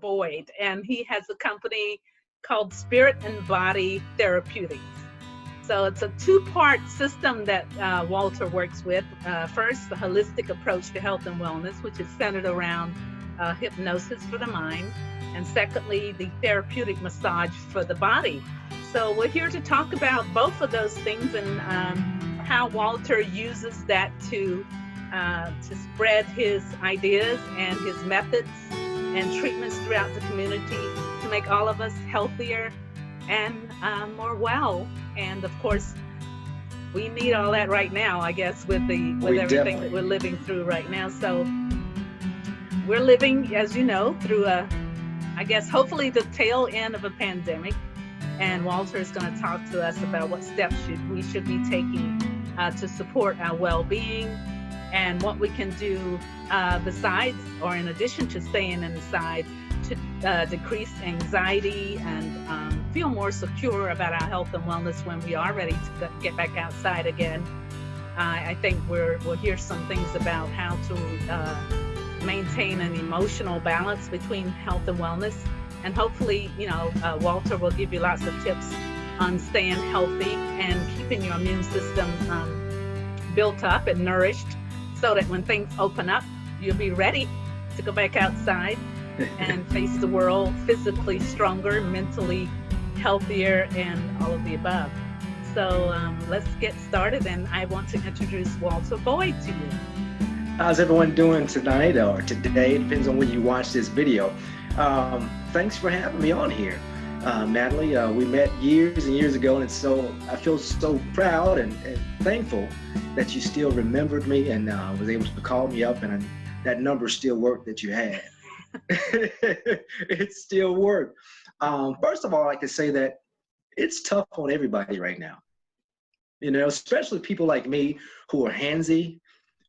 Boyd, and he has a company called Spirit and Body Therapeutics. So it's a two-part system that Walter works with. First, the holistic approach to health and wellness, which is centered around hypnosis for the mind, and secondly, the therapeutic massage for the body. So we're here to talk about both of those things and how Walter uses that to spread his ideas and his methods and treatments throughout the community to make all of us healthier and more well. And of course, we need all that right now, I guess, with everything that we're living through right now. So we're living, as you know, through I guess, hopefully the tail end of a pandemic. And Walter is going to talk to us about what steps we should be taking to support our well-being and what we can do besides or in addition to staying inside to decrease anxiety and feel more secure about our health and wellness when we are ready to get back outside again. I think we'll hear some things about how to maintain an emotional balance between health and wellness. And hopefully, Walter will give you lots of tips on staying healthy and keeping your immune system built up and nourished so that when things open up, you'll be ready to go back outside and face the world physically stronger, mentally healthier, and all of the above. So let's get started, and I want to introduce Walter Boyd to you. How's everyone doing tonight or today? It depends on when you watch this video. Thanks for having me on here. Natalie, we met years and years ago, and I feel so proud and thankful that you still remembered me and was able to call me up, and that number still worked that you had. It still worked. First of all, I like to say that it's tough on everybody right now. Especially people like me who are handsy,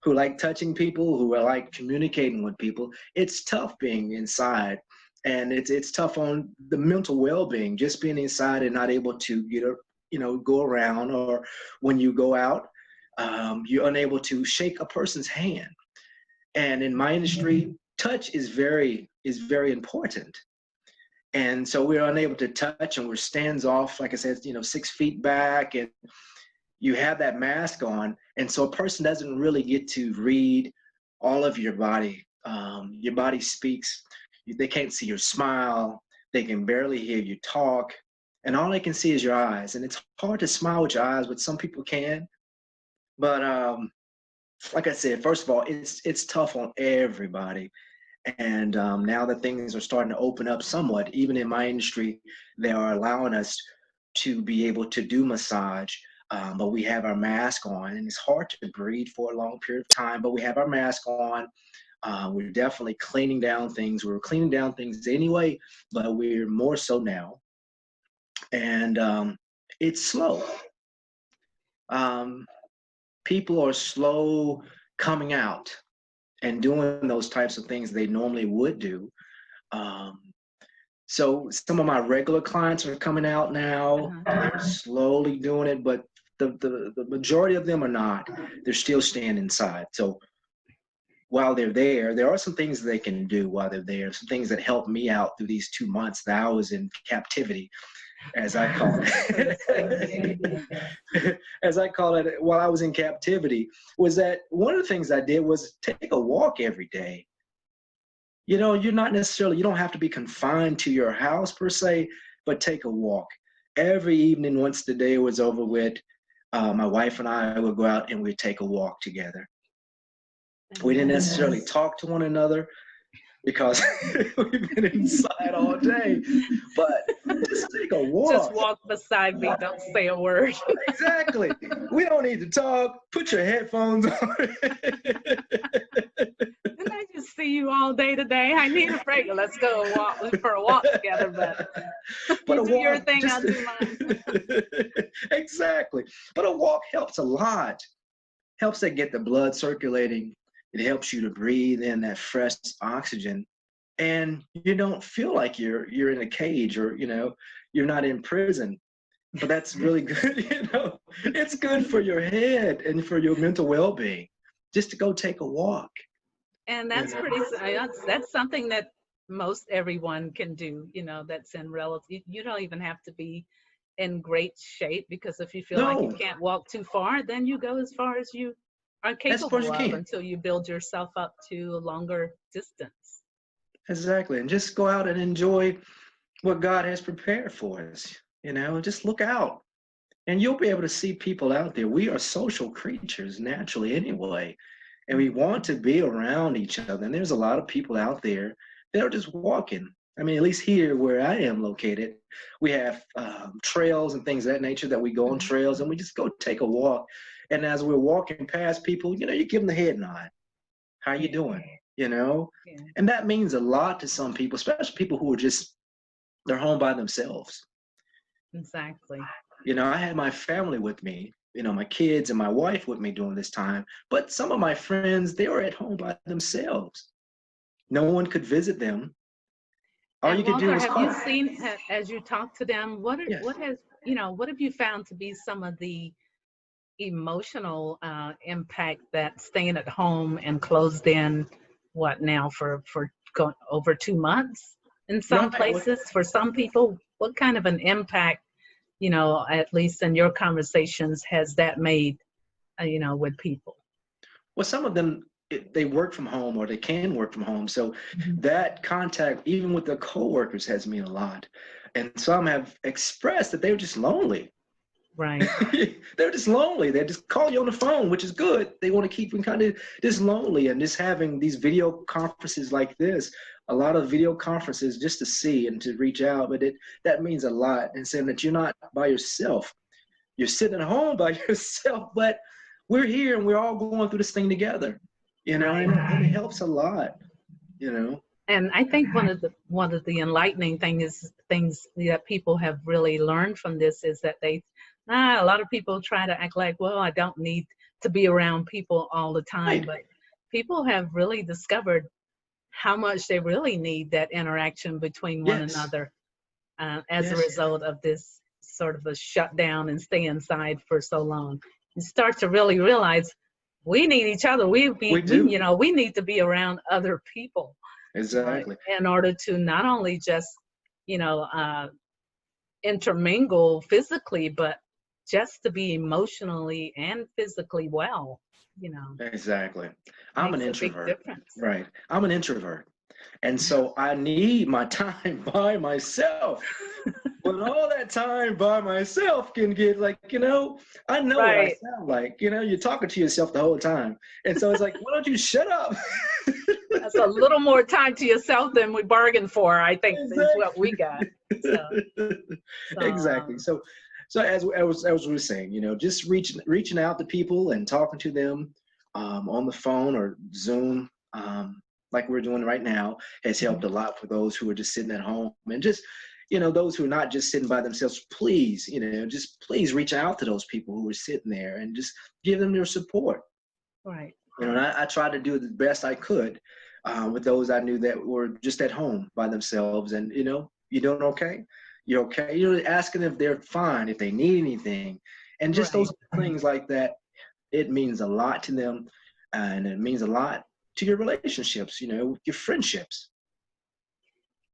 who like touching people, who are like communicating with people. It's tough being inside. And it's tough on the mental well-being, just being inside and not able to go around, or when you go out, you're unable to shake a person's hand. And in my industry, touch is very important. And so we're unable to touch, and we're stands off, like I said, 6 feet back, and you have that mask on. And so a person doesn't really get to read all of your body. Your body speaks. They can't see your smile. They can barely hear you talk. And all they can see is your eyes. And it's hard to smile with your eyes, but some people can. But like I said, first of all, it's tough on everybody. And now that things are starting to open up somewhat, even in my industry, they are allowing us to be able to do massage. But we have our mask on, and it's hard to breathe for a long period of time, but we have our mask on. We're definitely cleaning down things. We were cleaning down things anyway, but we're more so now. And it's slow. People are slow coming out and doing those types of things they normally would do. So some of my regular clients are coming out now. They're slowly doing it, but the majority of them are not. They're still staying inside. So while they're there are some things they can do while they're there, some things that helped me out through these 2 months that I was in captivity, as I call it. As I call it, while I was in captivity, was that one of the things I did was take a walk every day. You don't have to be confined to your house per se, but take a walk. Every evening, once the day was over with, my wife and I would go out and we'd take a walk together. We didn't necessarily talk to one another because we've been inside all day, but just take a walk. Just walk beside me, don't say a word. Exactly. We don't need to talk. Put your headphones on. Didn't I just see you all day today? I need a break. Let's go for a walk together, but you do your thing, I'll do mine. Exactly. But a walk helps a lot. Helps to get the blood circulating. It helps you to breathe in that fresh oxygen, and you don't feel like you're in a cage, or you're not in prison. But that's really good. It's good for your head and for your mental well-being just to go take a walk. And that's pretty. That's something that most everyone can do, that's in relative. You don't even have to be in great shape, because if you feel like you No, can't walk too far, then you go as far as you are as far as capable you of can. until you build yourself up to a longer distance. Exactly. And just go out and enjoy what God has prepared for us. Just look out. And you'll be able to see people out there. We are social creatures naturally anyway. And we want to be around each other. And there's a lot of people out there that are just walking. I mean, at least here where I am located, we have trails and things of that nature that we go on Mhm. trails and we just go take a walk. And as we're walking past people, you give them the head nod. How you Yeah, doing? You know? yeah, And that means a lot to some people, especially people who are just, they're home by themselves. exactly. I had my family with me, my kids and my wife with me during this time. But some of my friends, they were at home by themselves. No one could visit them. All And you could do Walter, was have you call. seen, as you talk to them, Yes. what have you found to be some of the emotional impact that staying at home and closed in, what now, for going over 2 months in some Right. places, for some people, what kind of an impact, at least in your conversations, has that made, with people? Well, some of them, they work from home or they can work from home. So Mhm. that contact, even with their coworkers, has mean a lot. And some have expressed that they were just lonely. Right. They're just lonely. They just call you on the phone, which is good. They want to keep them kind of just lonely, and just having these video conferences like this, a lot of video conferences just to see and to reach out. But that means a lot, and saying that you're not by yourself. You're sitting at home by yourself, but we're here and we're all going through this thing together. Right. And it helps a lot. You know. And I think one of the enlightening things that people have really learned from this is that a lot of people try to act like, well, I don't need to be around people all the time, Right. but people have really discovered how much they really need that interaction between one Yes. another, as a Yes. result of this sort of a shutdown and stay inside for so long. You start to really realize we need each other. We do. We need to be around other people, Exactly. in order to not only just, you know, uh, intermingle physically, but just to be emotionally and physically well, Exactly. I'm an makes a big introvert. difference. Right. I'm an introvert. And so I need my time by myself. But all that time by myself can get like, I know what I Right. sound like. You're talking to yourself the whole time. And so it's like, why don't you shut up? That's a little more time to yourself than we bargained for, I think, is what we got. So, Exactly. so Exactly. So as we were saying, just reaching out to people and talking to them on the phone or Zoom, like we're doing right now, has helped a lot for those who are just sitting at home, and just those who are not just sitting by themselves. Please, just please reach out to those people who are sitting there and just give them your support. right. And I tried to do the best I could with those I knew that were just at home by themselves. And, you doing okay? You're okay? You're asking if they're fine, if they need anything. And just Right. those things like that, it means a lot to them. And it means a lot to your relationships, your friendships.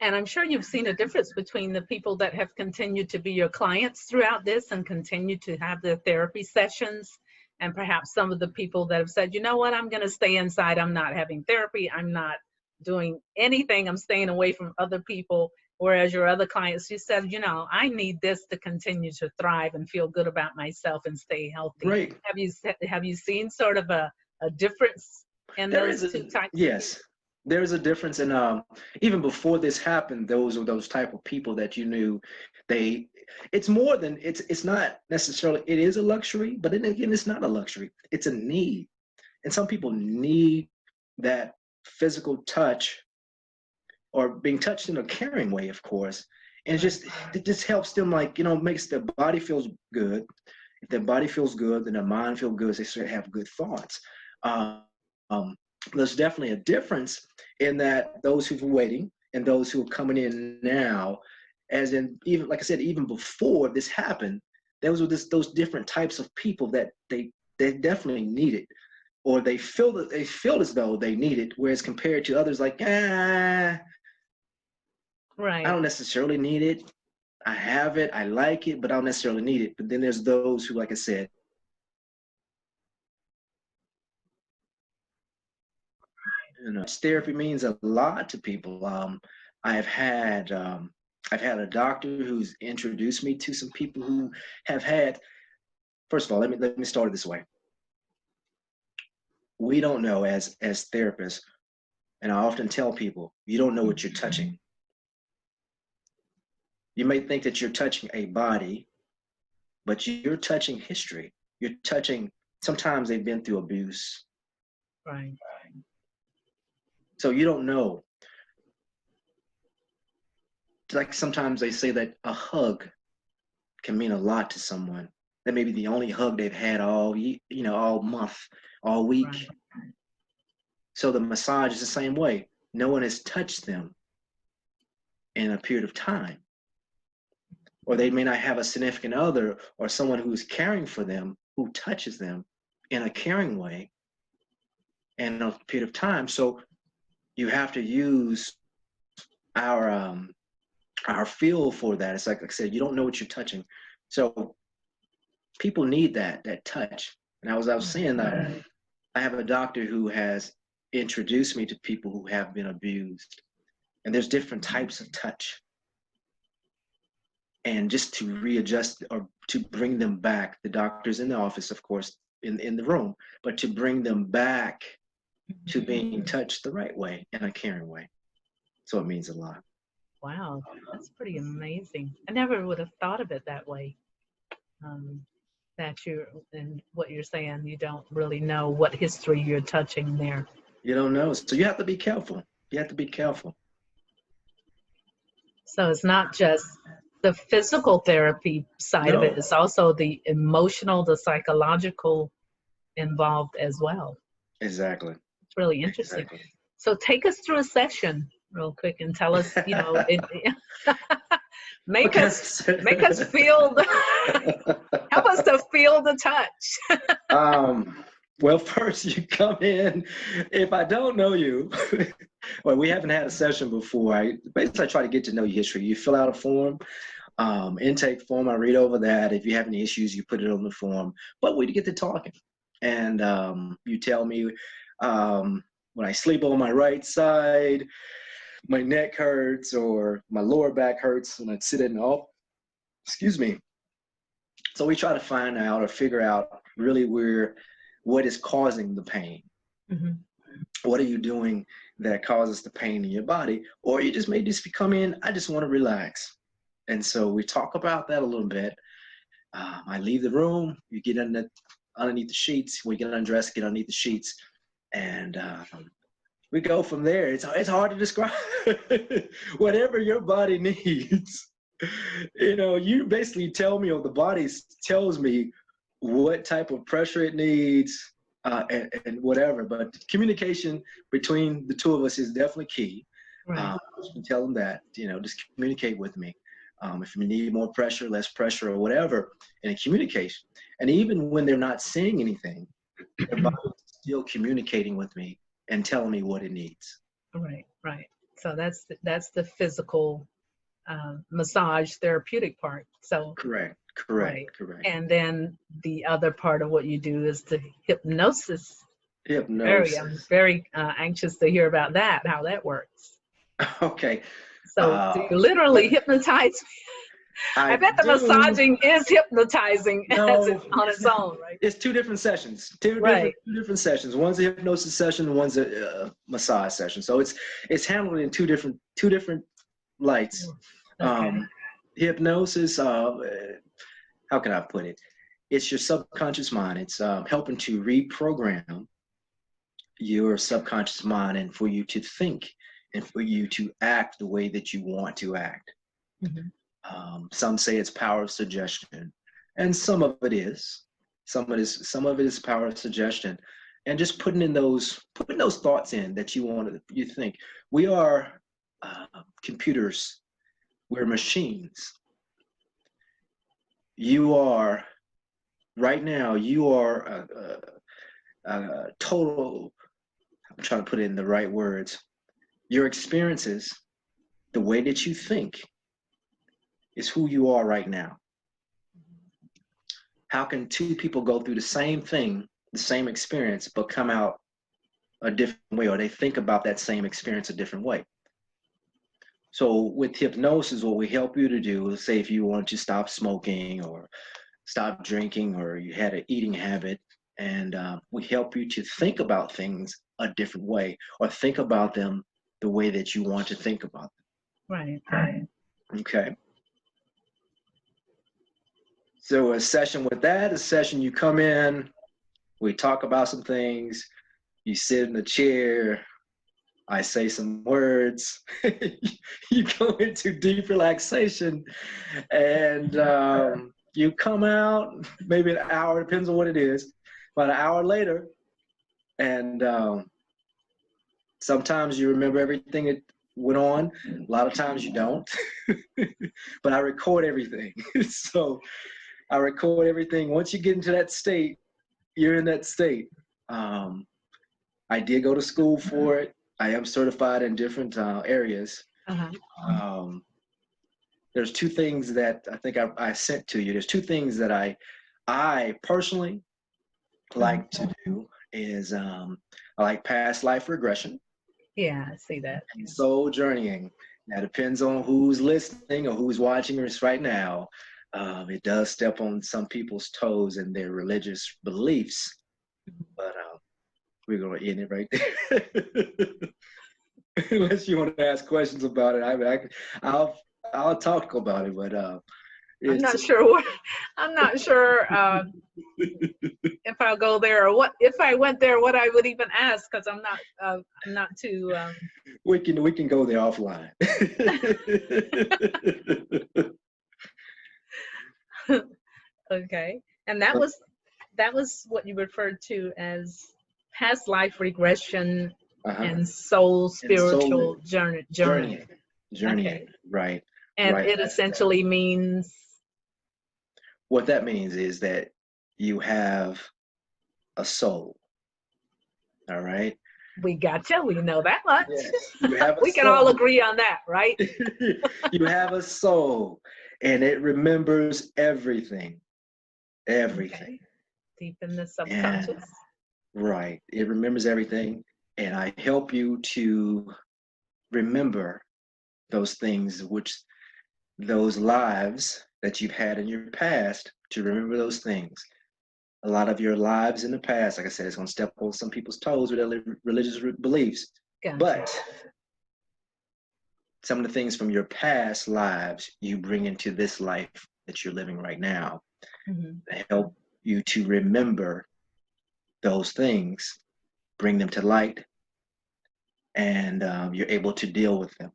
And I'm sure you've seen a difference between the people that have continued to be your clients throughout this and continue to have their therapy sessions, and perhaps some of the people that have said, you know what, I'm going to stay inside. I'm not having therapy. I'm not doing anything. I'm staying away from other people. Whereas your other clients, you said, I need this to continue to thrive and feel good about myself and stay healthy. Great. Have you seen sort of a difference in There those is two types of people? yes, there is a difference in even before this happened, those were those type of people that you knew they it's more than it's not necessarily, it is a luxury, but then again, it's not a luxury. It's a need. And some people need that physical touch or being touched in a caring way, of course. And Right. it just helps them, like, makes their body feels good. If their body feels good, then their mind feels good. They start to have good thoughts. Um, there's definitely a difference in that those who are waiting and those who are coming in now, as in, even like I said, even before this happened, those different types of people that they definitely needed, or they feel as though they need it, whereas compared to others, like, I Right. don't necessarily need it. I have it, I like it, but I don't necessarily need it. But then there's those who, like I said, therapy means a lot to people. I've had um, I've had a doctor who's introduced me to some people who have had. First of all, let me start it this way. We don't know as therapists, and I often tell people, you don't know what you're touching. You may think that you're touching a body, but you're touching history. You're touching. Sometimes they've been through abuse, Right. so you don't know. Like sometimes they say that a hug can mean a lot to someone. That may be the only hug they've had all month, all week. Right. So the massage is the same way. No one has touched them in a period of time, or they may not have a significant other or someone who's caring for them who touches them in a caring way in a period of time. So you have to use our um, our feel for that. It's like I said, you don't know what you're touching, so people need that touch. And I was saying that I have a doctor who has introduced me to people who have been abused, and there's different types of touch. And just to readjust or to bring them back, the doctor's in the office, of course, in the room, but to bring them back to being touched the right way in a caring way. So it means a lot. Wow, that's pretty amazing. I never would have thought of it that way. Um, that you and what you're saying, you don't really know what history you're touching there. You don't know, so you have to be careful. You have to be careful. So it's not just the physical therapy side of it, No, it's also the emotional, the psychological involved as well. exactly, It's really interesting. exactly. So take us through a session real quick and tell us, make Okay. us make us feel help us to feel the touch. um, well, first you come in. If I don't know you, well, we haven't had a session before. I try to get to know your history. You fill out a form, intake form. I read over that. If you have any issues, you put it on the form. But we get to talking, and you tell me when I sleep on my right side, my neck hurts, or my lower back hurts when I sit in. Oh, excuse me. So we try to find out or figure out really what is causing the pain. Mhm. What are you doing that causes the pain in your body? Or you just may just come in, I just want to relax. And so we talk about that a little bit. I leave the room, you get underneath the sheets, we get undressed, get underneath the sheets, and we go from there. It's hard to describe. Whatever your body needs. You basically tell me, or the body tells me what type of pressure it needs, and whatever. But communication between the two of us is definitely key. Right. You can tell them that, just communicate with me. If you need more pressure, less pressure, or whatever, and communication. And even when they're not saying anything, their body is still communicating with me and telling me what it needs. Right. Right. So that's the physical massage therapeutic part. So Correct, right. correct, correct. And then the other part of what you do is the hypnosis. I'm Hypnosis. very anxious to hear about that, how that works. Okay. So do you What literally hypnotize? I I bet the do, massaging is hypnotizing as it no, on its own, right? it's two different sessions. Two different Right. two different sessions. One's a hypnosis session, one's a massage session. So it's handled in two different lights. Okay. Um, Hypnosis. How can I put it? It's your subconscious mind. It's helping to reprogram your subconscious mind, and for you to think and for you to act the way that you want to act. Mhm. Some say it's power of suggestion, and some of it is. Some of it is power of suggestion, and just putting those thoughts in that you think. We are computers. We're machines. You are right now. You are a total. I'm trying to put it in the right words. Your experiences, the way that you think is who you are right now. How can two people go through the same thing, the same experience, but come out a different way, or they think about that same experience a different way? So with hypnosis, what we help you to do is, say if you want to stop smoking or stop drinking, or you had an eating habit, and we help you to think about things a different way, or think about them the way that you want to think about Right. them. Okay. So a session with that, a session you come in, we talk about some things, you sit in a chair, I say some words, you go into deep relaxation, and you come out maybe an hour, depends on what it is, about an hour later, and sometimes you remember everything that went on, a lot of times you don't, but I record everything. So I record everything. Once you get into that state, you're in that state. I did go to school for it. I am certified in different areas. There's two things that I think I sent to you. There's two things that I personally like to do is I like past life regression. Yeah, I see that. And soul journeying. Now, depends on who's listening or who's watching us right now. It does step on some people's toes and their religious beliefs, but we're going to end it right there. Unless you want to ask questions about it, I'll talk about it. But I'm not sure if I'll go there, or what if I went there, what I would even ask, because I'm not too. We can go there offline. Okay, and that was what you referred to as past life regression and soul spiritual journey. Okay. Right. And it essentially means, what that means is that you have a soul. All right. We gotcha. We know that much. Yes, you have we can all agree on that, right? You have a soul, and it remembers everything. Everything. Okay. Deep in the subconscious. Right. It remembers everything. And I help you to remember those things, those lives that you've had in your past, to remember those things. A lot of your lives in the past, like I said, it's going to step on some people's toes with their religious beliefs. Gotcha. But some of the things from your past lives you bring into this life that you're living right now, to help you to remember those things, bring them to light, and you're able to deal with them.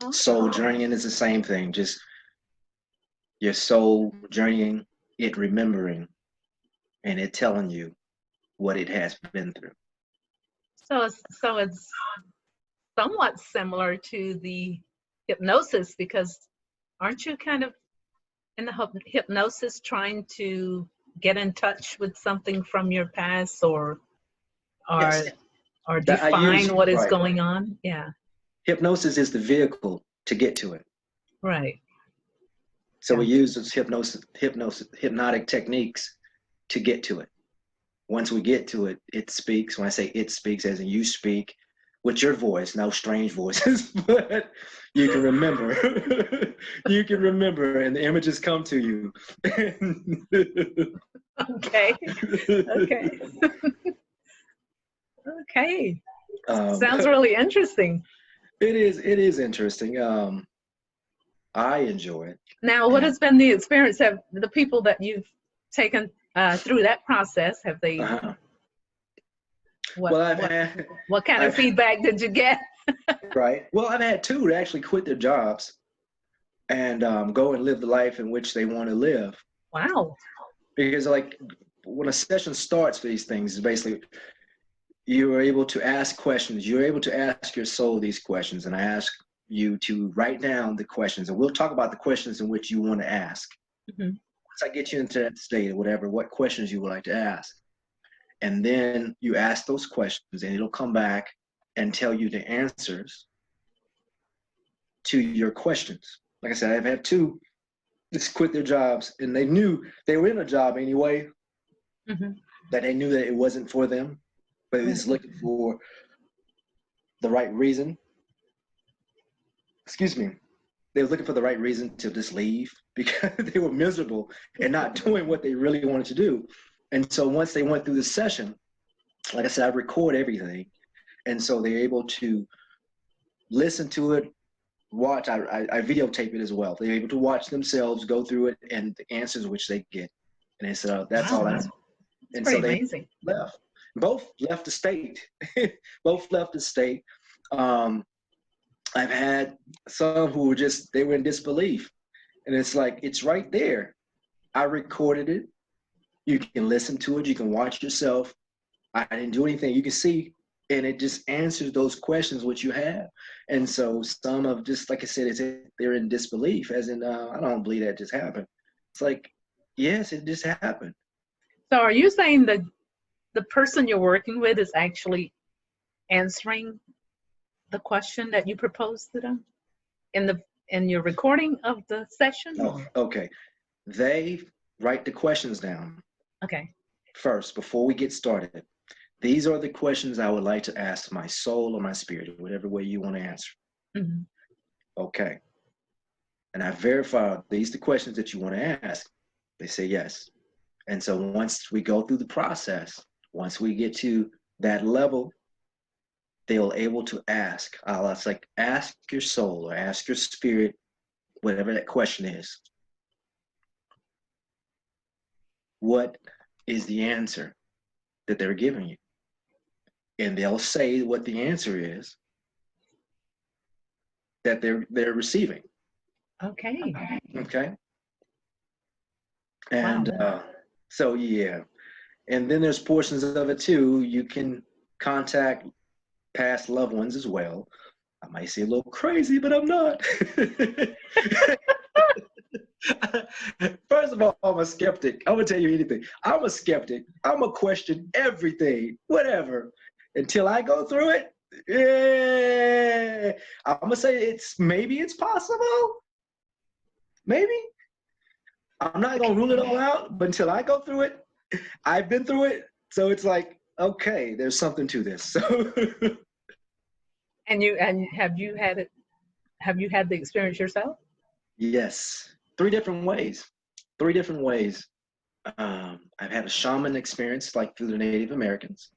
Okay. Soul journeying is the same thing, just your soul journeying, it remembering, and it telling you what it has been through. So it's somewhat similar to the hypnosis, because aren't you kind of in the hypnosis trying to get in touch with something from your past, or yes, or define what is going on? Yeah. Hypnosis is the vehicle to get to it. Right. So we use those hypnotic techniques to get to it. Once we get to it, it speaks. When I say it speaks, as in you speak with your voice, no strange voices, but you can remember. You can remember, and the images come to you. Okay. Okay. Okay. Sounds really interesting. It is interesting. I enjoy it. Now, what has been the experience? Have the people that you've taken through that process, have they? What kind of feedback did you get? Right. Well, I've had two that actually quit their jobs and go and live the life in which they want to live. Wow. Because like when a session starts for these things, is basically you are able to ask questions. You're able to ask your soul these questions, and I ask you to write down the questions, and we'll talk about the questions in which you want to ask. Once I get you into that state or whatever, what questions you would like to ask. And then you ask those questions, and it'll come back and tell you the answers. to your questions. Like I said, I've had two just quit their jobs, and they knew they were in a job anyway, that they knew that it wasn't for them, but it's looking for the right reason. Excuse me. They were looking for the right reason to just leave because they were miserable and not doing what they really wanted to do. And so once they went through the session, like I said, I record everything. And so they're able to listen to it, watch, I videotape it as well. They're able to watch themselves go through it and the answers which they get. And they said, oh, that's all that's. And so they amazing. Left. Both left the state. Both left the state. I've had some who were they were in disbelief. And it's like, it's right there. I recorded it. You can listen to it. You can watch yourself. I didn't do anything. You can see, and it just answers those questions which you have. And so some of just, like I said, they're in disbelief, as in, I don't believe that just happened. It's like, yes, it just happened. So are you saying that the person you're working with is actually answering the question that you proposed to them in your recording of the session? Oh, okay. They write the questions down. Okay. First, before we get started. These are the questions I would like to ask my soul or my spirit, whatever way you want to answer. Okay. And I verify these the questions that you want to ask. They say yes. And so once we go through the process, once we get to that level, they'll able to ask. It's like, ask your soul or ask your spirit, whatever that question is. What is the answer that they're giving you? And they'll say what the answer is that they're receiving. Okay. Okay. And wow. So yeah. And then there's portions of it too. You can contact past loved ones as well. I might say a little crazy, but I'm not. First of all, I'm a skeptic. I'm gonna tell you anything. I'm a skeptic. I'm gonna question everything, whatever, until I go through it. Yeah, I'm gonna say maybe it's possible. Maybe. I'm not gonna rule it all out, but until I go through it, I've been through it, so it's like, okay, there's something to this. So. And have you had the experience yourself? Yes, 3 different ways. 3 different ways. I've had a shaman experience, like through the Native Americans.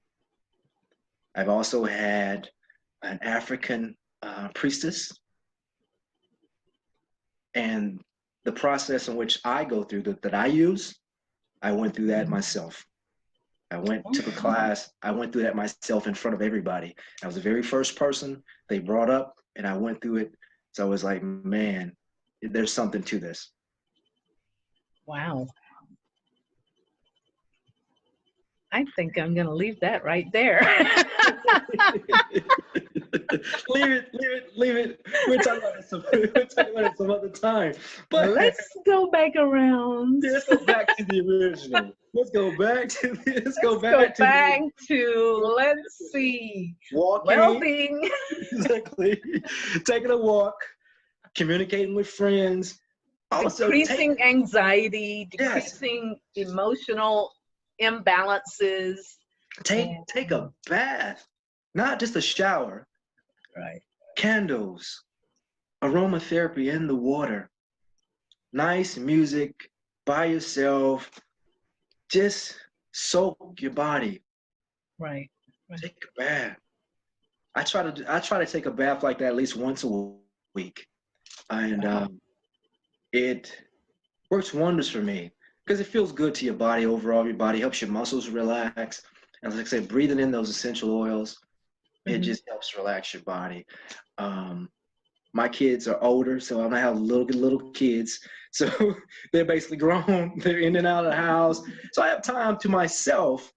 I've also had an African priestess. And the process in which I go through that I use, I went through that myself. I took a class. I went through that myself in front of everybody. I was the very first person they brought up, and I went through it. So I was like, man, there's something to this. Wow. I think I'm going to leave that right there. leave it. We'll talk about it some other time. But let's go back around. Let's go back to the original. Let's go back to. Let's see. Walking. Well-being. Exactly. Taking a walk, communicating with friends. Also decreasing anxiety, decreasing emotional imbalances. Take a bath, not just a shower. Right. Candles, aromatherapy in the water, nice music by yourself. Just soak your body. Right. Take a bath. I try to take a bath like that at least once a week, and it works wonders for me because it feels good to your body overall. Your body helps your muscles relax. And like I said, breathing in those essential oils, it just helps relax your body. My kids are older, so I don't have little kids. So they're basically grown. They're in and out of the house. So I have time to myself.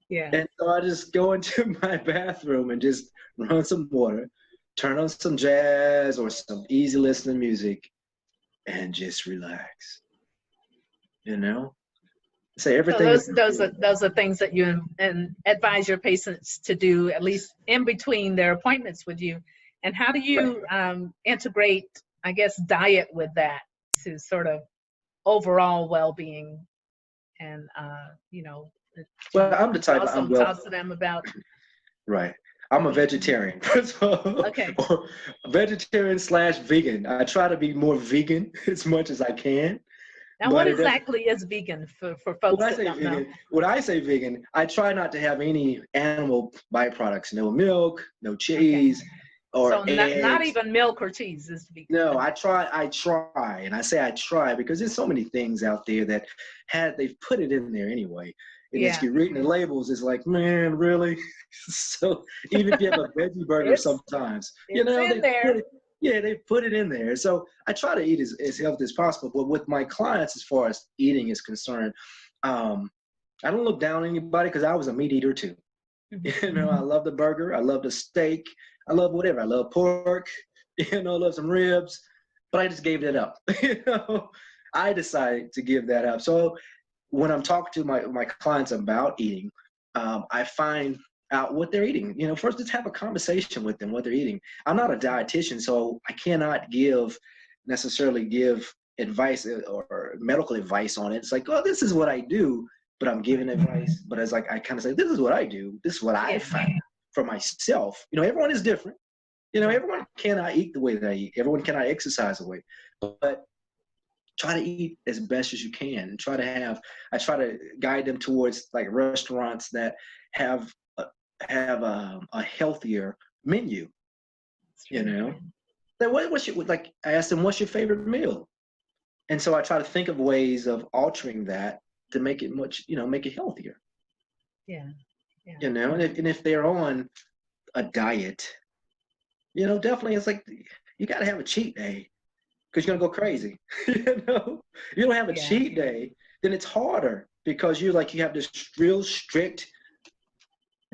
Yeah. And so I just go into my bathroom and just run some water, turn on some jazz or some easy listening music, and just relax. You know? Say everything. So those are things that you advise your patients to do, at least in between their appointments with you. And how do you integrate, I guess, diet with that to sort of overall well-being and, Well, to I'm the type, also talk to them about. right. I'm a vegetarian, so, Okay. or vegetarian slash vegan. I try to be more vegan as much as I can, Now, what but it exactly is vegan for folks that don't know? when I say vegan, I try not to have any animal byproducts, no milk, no Okay. cheese, or So not eggs. even milk or cheese is vegan. No, I try, and I say I try because there's so many things out there that they've put it in there anyway. And as Yeah. you're reading the labels, it's like, man, really? So even if you have a veggie burger It's sometimes, it's in they put there. it, yeah, they put it in there. So I try to eat as healthy as possible. But with my clients, as far as eating is concerned, I don't look down on anybody because I was a meat eater too. Mhm. I love the burger, I love the steak, I love whatever. I love pork, I love some ribs, but I just gave that up. I decided to give that up. So when I'm talking to my clients about eating, I find out what they're eating. First, just have a conversation with them what they're eating. I'm not a dietitian, so I cannot necessarily give advice or medical advice on it. It's like, oh, this is what I do, but I'm giving advice. But it's like I kind of say, this is what I do. This is what I Yeah. found for myself. Everyone is different. Everyone cannot eat the way that I eat. Everyone cannot exercise the way, but try to eat as best as you can and I try to guide them towards like restaurants that have a healthier menu. Then what's your, like I asked them, what's your favorite meal? And so I try to think of ways of altering that to make it make it healthier. Yeah. Yeah. And if they're on a diet, definitely it's like you got to have a cheat day because you're gonna go crazy. You don't have a Yeah. cheat day, then it's harder because you have this real strict.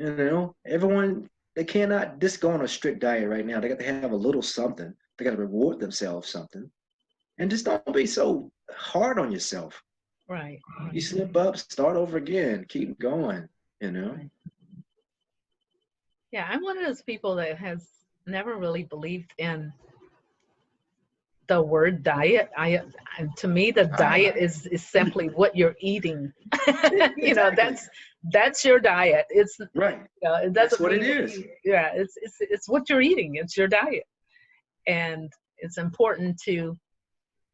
Everyone, they cannot just go on a strict diet right now. They got to have a little something. They got to reward themselves something, and just don't be so hard on yourself. Right. You slip up, start over again, keep going. Right. Yeah, I'm one of those people that has never really believed in the word diet. To me, the diet is simply what you're eating. Exactly. That's your diet. It's Right. it doesn't That's what mean it is. it's what you're eating. It's your diet, and it's important to,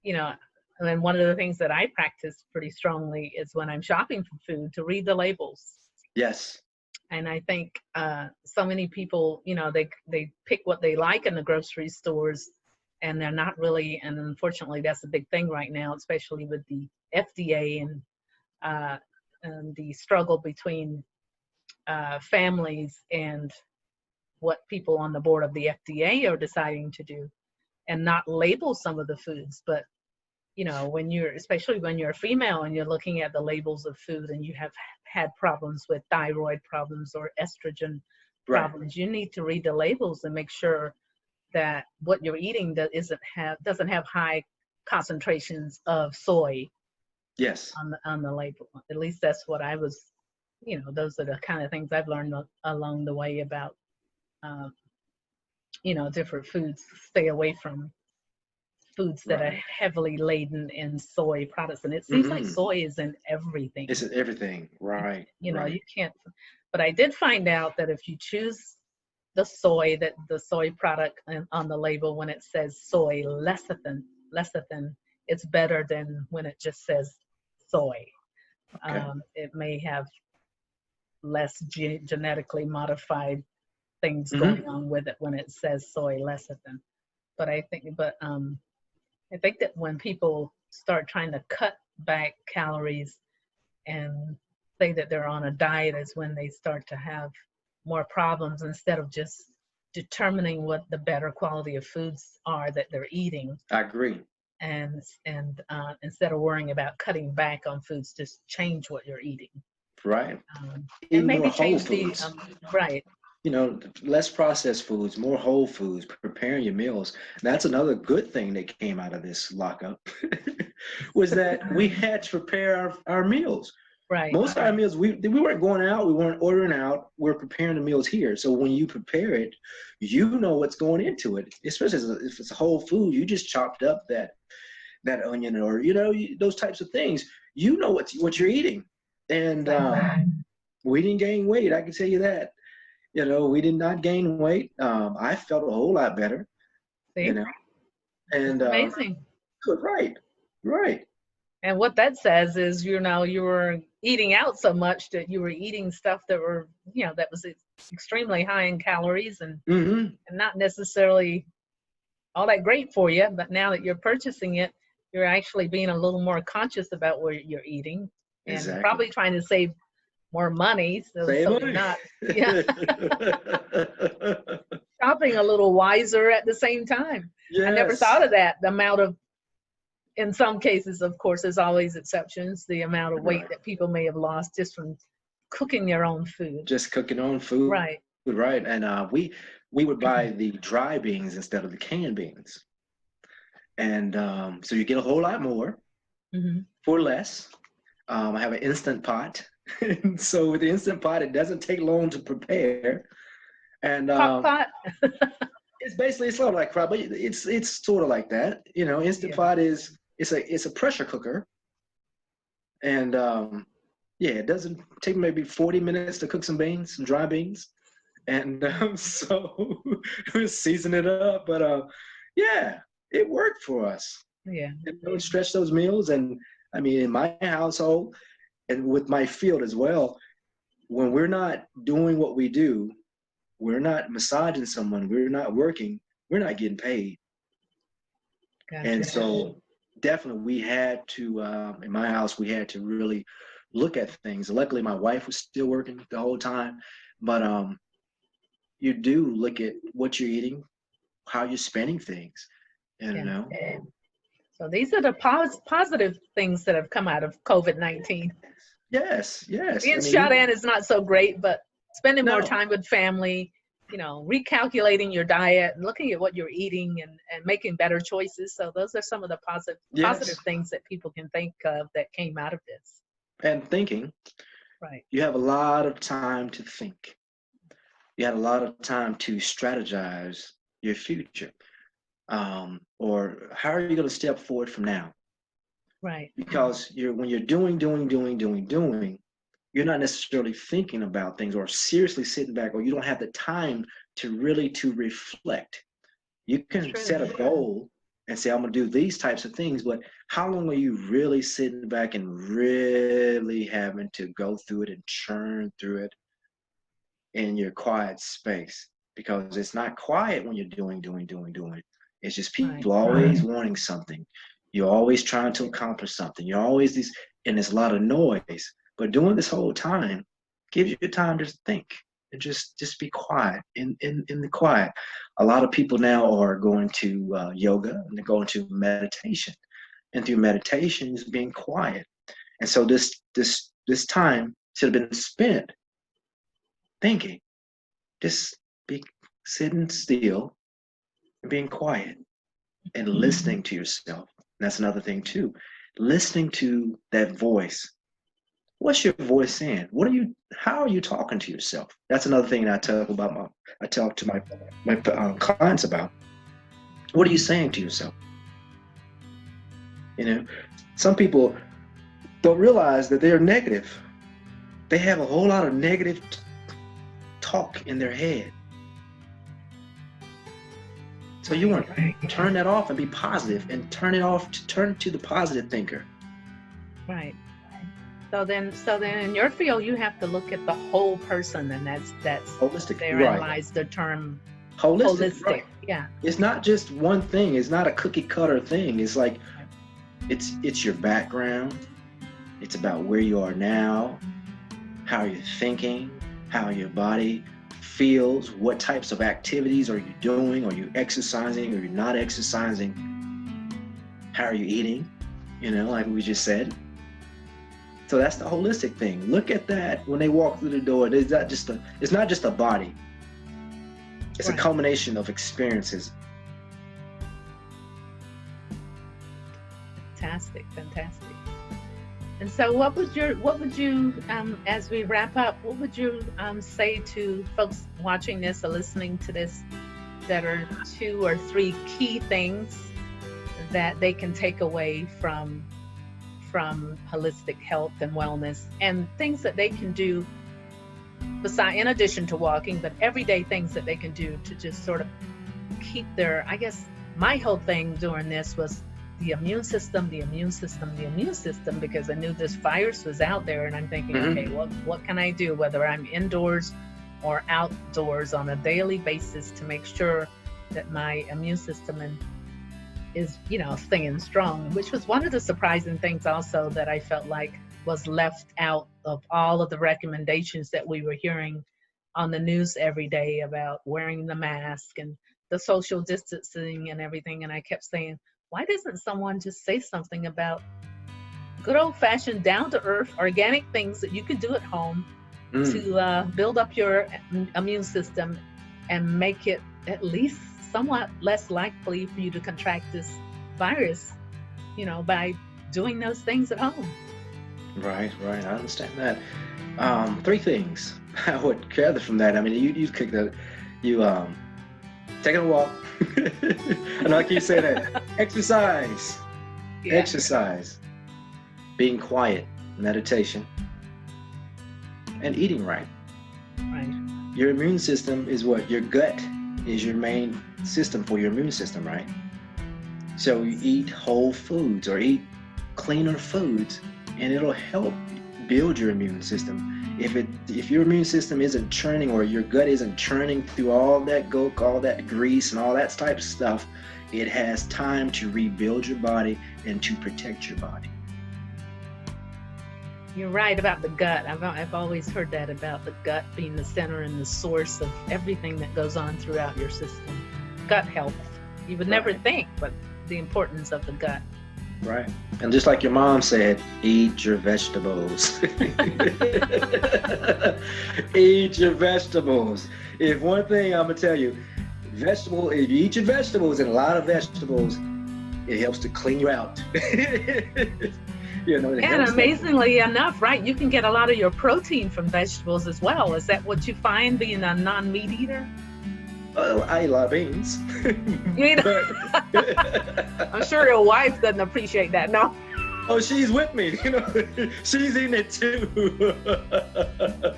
and one of the things that I practice pretty strongly is when I'm shopping for food to read the labels. Yes. And I think so many people, they pick what they like in the grocery stores, and they're not really. And unfortunately, that's a big thing right now, especially with the FDA and the struggle between families and what people on the board of the FDA are deciding to do, and not label some of the foods. But especially when you're a female and you're looking at the labels of food and you have had problems with thyroid problems or estrogen problems, you need to read the labels and make sure that what you're eating doesn't have high concentrations of soy. Yes. On the label. At least that's what I was. Those are the kind of things I've learned along the way about different foods. Stay away from foods that are heavily laden in soy products, and it seems like soy is in everything. It's in everything, right? You can't. But I did find out that if you choose the soy product on the label, when it says soy lecithin, it's better than when it just says soy. Okay. It may have less genetically modified things going on with it when it says soy lecithin. But I think that when people start trying to cut back calories and say that they're on a diet is when they start to have more problems, instead of just determining what the better quality of foods are that they're eating. I agree. And instead of worrying about cutting back on foods, just change what you're eating. Right. And maybe more whole change foods. Right. Less processed foods, more whole foods, preparing your meals. That's another good thing that came out of this lockup was that we had to prepare our meals. Right. Most of our meals, we weren't going out, we weren't ordering out, we're preparing the meals here. So when you prepare it, you know what's going into it. Especially if it's a whole food, you just chopped up that onion or those types of things. You know what you're eating, and we didn't gain weight. I can tell you that. We did not gain weight. I felt a whole lot better. See? And Amazing. right, right. And what that says is, you were eating out so much that you were eating stuff that were, that was extremely high in calories and not necessarily all that great for you. But now that you're purchasing it, you're actually being a little more conscious about what you're eating and Exactly. probably trying to save more money. So you're not shopping a little wiser at the same time. Yes. I never thought of that. The amount of, in some cases, of course, there's always exceptions, the amount of weight that people may have lost just from cooking their own food. Just cooking own food. Right. Right. And we would buy the dry beans instead of the canned beans. And so you get a whole lot more for less. I have an Instant Pot. So with the Instant Pot, it doesn't take long to prepare. And pot. it's sort of like crock, but it's sort of like that. Instant Pot is it's a pressure cooker. And it doesn't take maybe 40 minutes to cook some dry beans. And so season it up. But it worked for us. Yeah. It stretch those meals. And I mean, in my household and with my field as well, when we're not doing what we do, we're not massaging someone, we're not working, we're not getting paid. Gotcha. And so definitely we had to, in my house, we had to really look at things. Luckily, my wife was still working the whole time, but you do look at what you're eating, how you're spending things, So these are the positive things that have come out of COVID-19. Yes. Being shut in is not so great, but spending more time with family, recalculating your diet and looking at what you're eating and making better choices. So those are some of the positive things that people can think of that came out of this. And thinking. Right. You have a lot of time to think. You had a lot of time to strategize your future. Or how are you going to step forward from now? Right. Because when you're doing, you're not necessarily thinking about things or seriously sitting back, or you don't have the time to reflect. You can set a goal and say, I'm going to do these types of things, but how long are you really sitting back and really having to go through it and churn through it in your quiet space? Because it's not quiet when you're doing. It's just people always wanting something. You're always trying to accomplish something. You're always and there's a lot of noise. But doing this whole time gives you time to think and just be quiet in the quiet. A lot of people now are going to yoga and they're going to meditation. And through meditation is being quiet. And so this time should have been spent thinking. Just be sitting still and being quiet and listening to yourself. And that's another thing too. Listening to that voice. What's your voice saying? How are you talking to yourself? That's another thing that I talk to my clients about. What are you saying to yourself? Some people don't realize that they're negative. They have a whole lot of negative talk in their head. So you want to turn that off and be positive and turn to the positive thinker. Right. So then in your field, you have to look at the whole person, and that's holistic. Therein lies the term holistic. Right. Yeah. It's not just one thing. It's not a cookie cutter thing. It's like it's your background. It's about where you are now, how you're thinking, how your body feels, what types of activities are you doing? Are you exercising? Are you not exercising? How are you eating? Like we just said. So that's the holistic thing. Look at that when they walk through the door. It's not just a body. It's a culmination of experiences. Fantastic. And so what would you, as we wrap up, what would you say to folks watching this or listening to this that are 2 or 3 key things that they can take away from holistic health and wellness, and things that they can do beside, in addition to walking, but everyday things that they can do to just sort of keep their, I guess my whole thing during this was the immune system, because I knew this virus was out there, and I'm thinking, okay, what can I do, whether I'm indoors or outdoors, on a daily basis to make sure that my immune system is, staying strong, which was one of the surprising things also that I felt like was left out of all of the recommendations that we were hearing on the news every day about wearing the mask and the social distancing and everything. And I kept saying, why doesn't someone just say something about good old-fashioned, down-to-earth, organic things that you can do at home to build up your immune system and make it at least somewhat less likely for you to contract this virus, by doing those things at home. Right. I understand that. 3 things I would gather from that. I mean, you kicked that. You taking a walk. And like you said, that exercise, being quiet, meditation, and eating right. Right. Your immune system is what? Your gut is your main system for your immune system, right? So you eat whole foods or eat cleaner foods, and it'll help build your immune system. If your immune system isn't churning, or your gut isn't churning through all that gunk, all that grease, and all that type of stuff, it has time to rebuild your body and to protect your body. You're right about the gut. I've always heard that about the gut being the center and the source of everything that goes on throughout your system. Gut health. You would never think, but the importance of the gut. Right. And just like your mom said, eat your vegetables. Eat your vegetables. If one thing I'm going to tell you, if you eat your vegetables, and a lot of vegetables, it helps to clean you out. And amazingly enough, right, you can get a lot of your protein from vegetables as well. Is that what you find, being a non-meat eater? I eat a lot of beans. I'm sure your wife doesn't appreciate that, no? Oh, she's with me. She's eating it too. A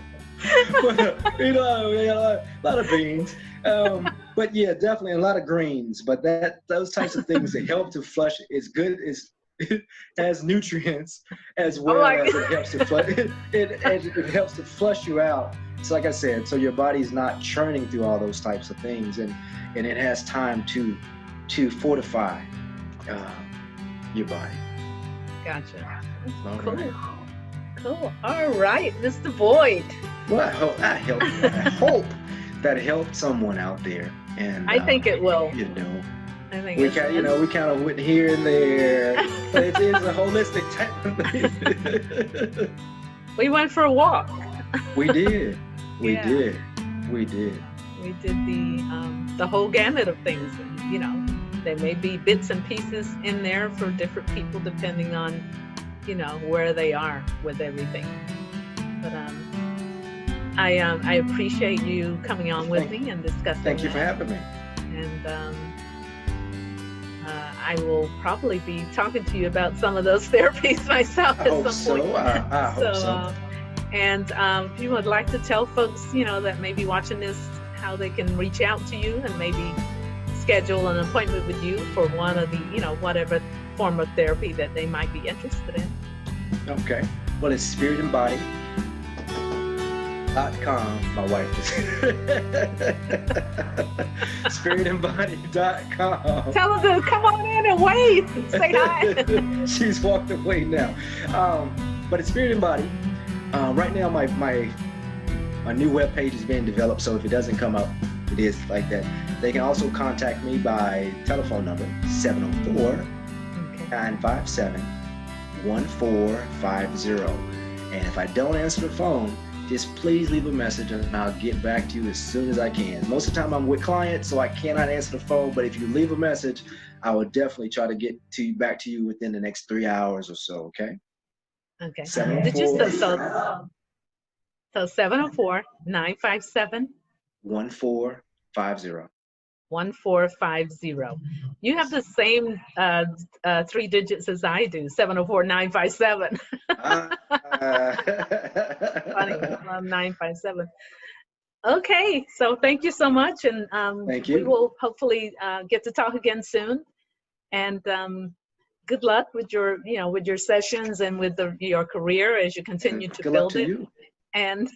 lot of beans. But yeah, definitely a lot of greens. But those types of things that help to flush is good. It has nutrients as well as it helps to flush. It helps to flush you out. So like I said, so your body's not churning through all those types of things, and it has time to fortify your body. Gotcha. All cool. Right. Cool. All right, Mr. Boyd. Well, I hope that helped someone out there, and I think it will. I think we kind of went here and there, but it is a holistic type of thing. We went for a walk. We did. We did. We did the whole gamut of things. There may be bits and pieces in there for different people depending on, where they are with everything. But I appreciate you coming on with me and discussing. Thank you for having me. And I will probably be talking to you about some of those therapies myself at some point. I hope so. And if you would like to tell folks, that may be watching this, how they can reach out to you and maybe schedule an appointment with you for one of the, whatever form of therapy that they might be interested in. Okay. Well, it's spiritandbody.com. My wife is spiritandbody.com. Tell her to come on in and wave and say hi. She's walked away now. But it's Spirit and Body. Right now, my new webpage is being developed, so if it doesn't come up, it is like that. They can also contact me by telephone number 704-957-1450. And if I don't answer the phone, just please leave a message and I'll get back to you as soon as I can. Most of the time I'm with clients, so I cannot answer the phone, but if you leave a message, I will definitely try to get back to you within the next 3 hours or so, okay? Okay. Did you 704 so 704-957 1450. 1450. You have the same 3 digits as I do, 704-957. Funny, 957. Okay, so thank you so much, and Thank we you. will hopefully get to talk again soon. And good luck with your, with your sessions and with your career as you continue And to good luck build to it. you. And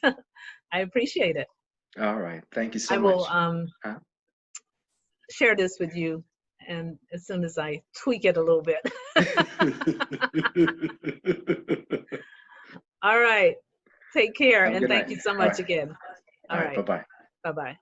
I appreciate it. All right. Thank you so I much. will share this with you, and as soon as I tweak it a little bit. All right. Take care, Have a and good thank night. you so All much right. again. All right. Bye-bye. Bye-bye.